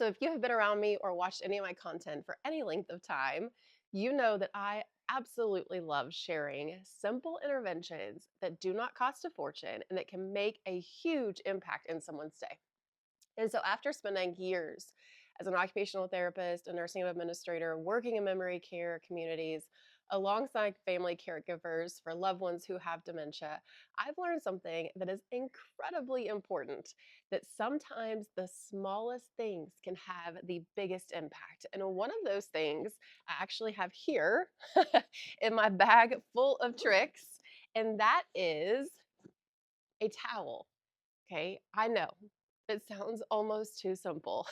So, if you have been around me or watched any of my content for any length of time, you know that I absolutely love sharing simple interventions that do not cost a fortune and that can make a huge impact in someone's day. And so, after spending years as an occupational therapist, a nursing administrator, working in memory care communities, alongside family caregivers for loved ones who have dementia, I've learned something that is incredibly important, that sometimes the smallest things can have the biggest impact. And one of those things I actually have here in my bag full of tricks, and that is a towel. Okay, I know it sounds almost too simple,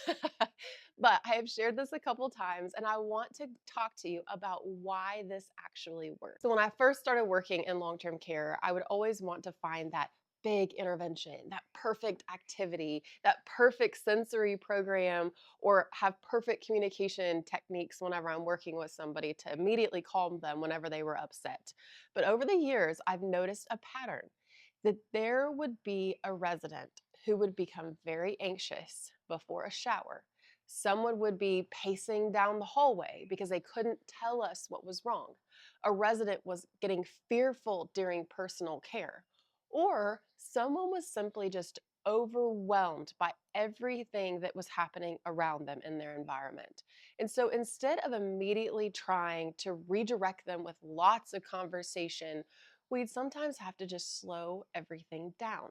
but I have shared this a couple times and I want to talk to you about why this actually works. So, when I first started working in long term care, I would always want to find that big intervention, that perfect activity, that perfect sensory program, or have perfect communication techniques whenever I'm working with somebody to immediately calm them whenever they were upset. But over the years, I've noticed a pattern that there would be a resident who would become very anxious before a shower. Someone would be pacing down the hallway because they couldn't tell us what was wrong. A resident was getting fearful during personal care. Or someone was simply just overwhelmed by everything that was happening around them in their environment. And so instead of immediately trying to redirect them with lots of conversation, we'd sometimes have to just slow everything down.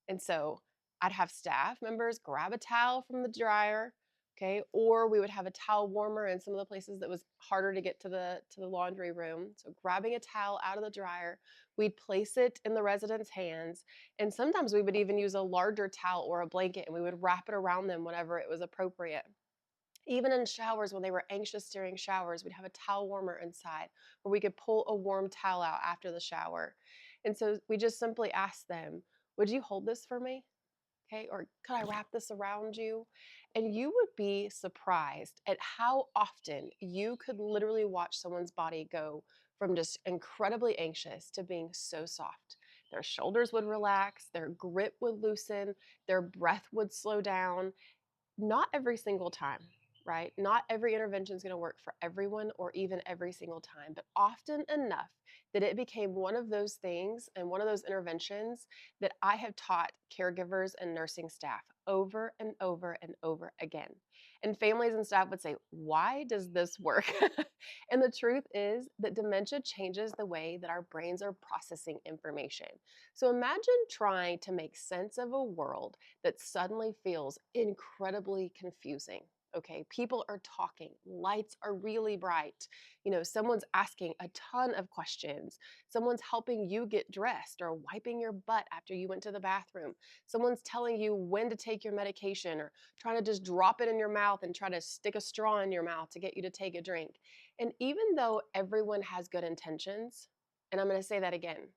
And so I'd have staff members grab a towel from the dryer, okay, or we would have a towel warmer in some of the places that was harder to get to the laundry room. So grabbing a towel out of the dryer, we'd place it in the resident's hands, and sometimes we would even use a larger towel or a blanket and we would wrap it around them whenever it was appropriate. Even in showers, when they were anxious during showers, we'd have a towel warmer inside where we could pull a warm towel out after the shower. And so we just simply asked them, "Would you hold this for me? Okay, or could I wrap this around you?" And you would be surprised at how often you could literally watch someone's body go from just incredibly anxious to being so soft. Their shoulders would relax, their grip would loosen, their breath would slow down. Not every single time, right? Not every intervention is going to work for everyone or even every single time, but often enough that it became one of those things and one of those interventions that I have taught caregivers and nursing staff over and over and over again. And families and staff would say, "Why does this work?" And the truth is that dementia changes the way that our brains are processing information. So imagine trying to make sense of a world that suddenly feels incredibly confusing. Okay, people are talking, lights are really bright. Someone's asking a ton of questions. Someone's helping you get dressed or wiping your butt after you went to the bathroom. Someone's telling you when to take your medication or trying to just drop it in your mouth and try to stick a straw in your mouth to get you to take a drink. And even though everyone has good intentions, and I'm going to say that again,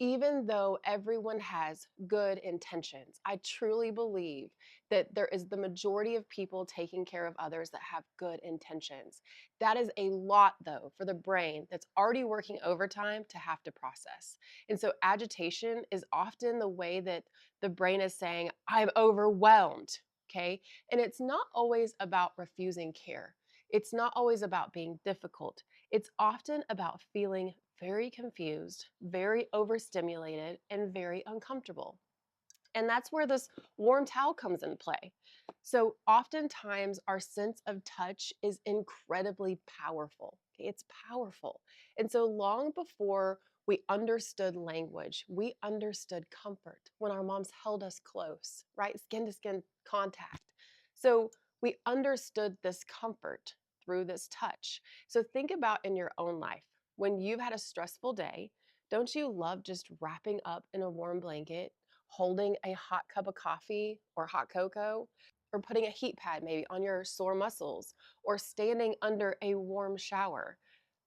even though everyone has good intentions, I truly believe that there is the majority of people taking care of others that have good intentions. That is a lot, though, for the brain that's already working overtime to have to process. And so agitation is often the way that the brain is saying, "I'm overwhelmed." Okay. And it's not always about refusing care. It's not always about being difficult. It's often about feeling very confused, very overstimulated, and very uncomfortable. And that's where this warm towel comes in play. So, oftentimes, our sense of touch is incredibly powerful. Okay? It's powerful. And so, long before we understood language, we understood comfort when our moms held us close, right? Skin to skin contact. So, we understood this comfort through this touch. So, think about in your own life when you've had a stressful day, don't you love just wrapping up in a warm blanket, holding a hot cup of coffee or hot cocoa, or putting a heat pad maybe on your sore muscles, or standing under a warm shower?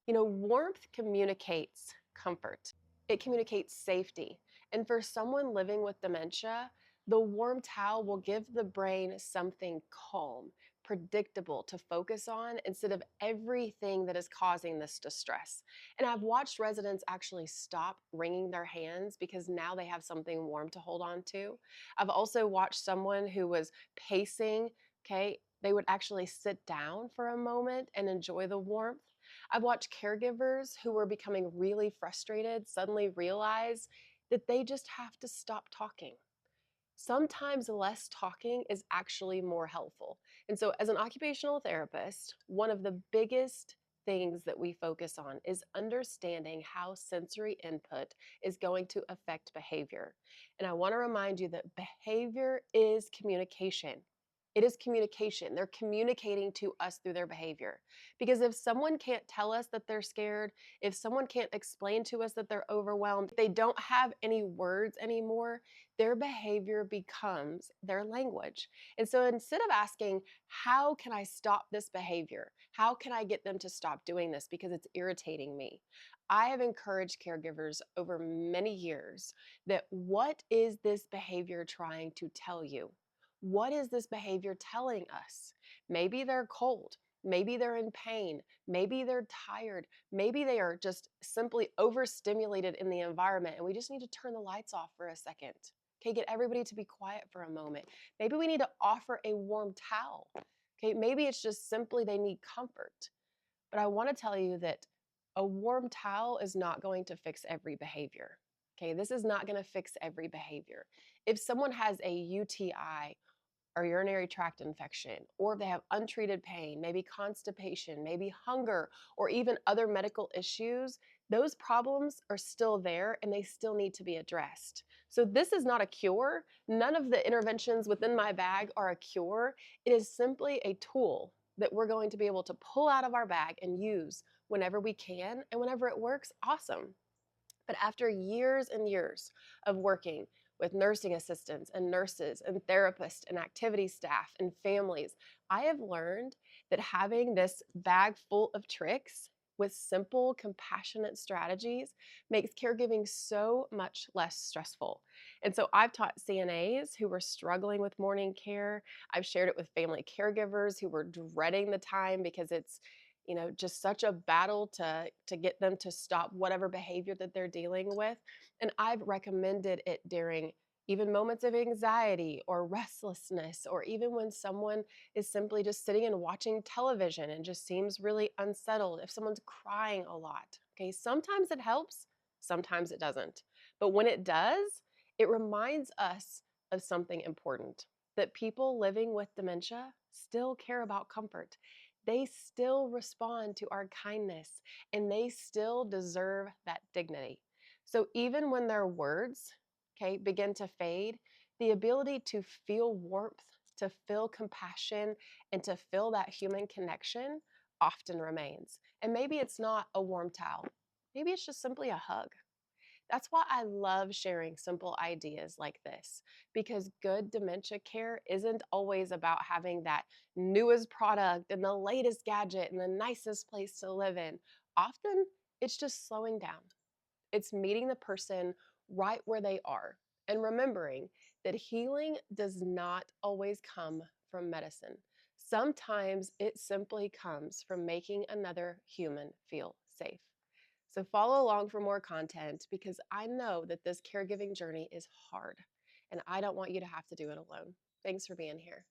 Warmth communicates comfort. It communicates safety. And for someone living with dementia, the warm towel will give the brain something calm, predictable to focus on instead of everything that is causing this distress. And I've watched residents actually stop wringing their hands because now they have something warm to hold on to. I've also watched someone who was pacing Okay, they would actually sit down for a moment and enjoy the warmth. I've watched caregivers who were becoming really frustrated suddenly realize that they just have to stop talking. Sometimes less talking is actually more helpful. And so, as an occupational therapist, one of the biggest things that we focus on is understanding how sensory input is going to affect behavior. And I want to remind you that behavior is communication. It is communication. They're communicating to us through their behavior. Because if someone can't tell us that they're scared, if someone can't explain to us that they're overwhelmed, they don't have any words anymore, their behavior becomes their language. And so instead of asking, how can I stop this behavior? How can I get them to stop doing this because it's irritating me? I have encouraged caregivers over many years that what is this behavior trying to tell you? What is this behavior telling us? Maybe they're cold. Maybe they're in pain. Maybe they're tired. Maybe they are just simply overstimulated in the environment and we just need to turn the lights off for a second. Okay, get everybody to be quiet for a moment. Maybe we need to offer a warm towel. Okay, maybe it's just simply they need comfort. But I want to tell you that a warm towel is not going to fix every behavior. Okay, this is not going to fix every behavior. If someone has a UTI or urinary tract infection, or if they have untreated pain, maybe constipation, maybe hunger, or even other medical issues, those problems are still there and they still need to be addressed. So, this is not a cure. None of the interventions within my bag are a cure. It is simply a tool that we're going to be able to pull out of our bag and use whenever we can. And whenever it works, awesome. But after years and years of working with nursing assistants and nurses and therapists and activity staff and families, I have learned that having this bag full of tricks with simple, compassionate strategies makes caregiving so much less stressful. And so I've taught CNAs who were struggling with morning care. I've shared it with family caregivers who were dreading the time because it's just such a battle to get them to stop whatever behavior that they're dealing with. And I've recommended it during even moments of anxiety or restlessness, or even when someone is simply just sitting and watching television and just seems really unsettled, if someone's crying a lot. Okay, sometimes it helps, sometimes it doesn't. But when it does, it reminds us of something important, that people living with dementia still care about comfort. They still respond to our kindness and they still deserve that dignity. So even when their words, okay, begin to fade, the ability to feel warmth, to feel compassion, and to feel that human connection often remains. And maybe it's not a warm towel. Maybe it's just simply a hug. That's why I love sharing simple ideas like this, because good dementia care isn't always about having that newest product and the latest gadget and the nicest place to live in. Often it's just slowing down. It's meeting the person right where they are and remembering that healing does not always come from medicine. Sometimes it simply comes from making another human feel safe. So follow along for more content because I know that this caregiving journey is hard and I don't want you to have to do it alone. Thanks for being here.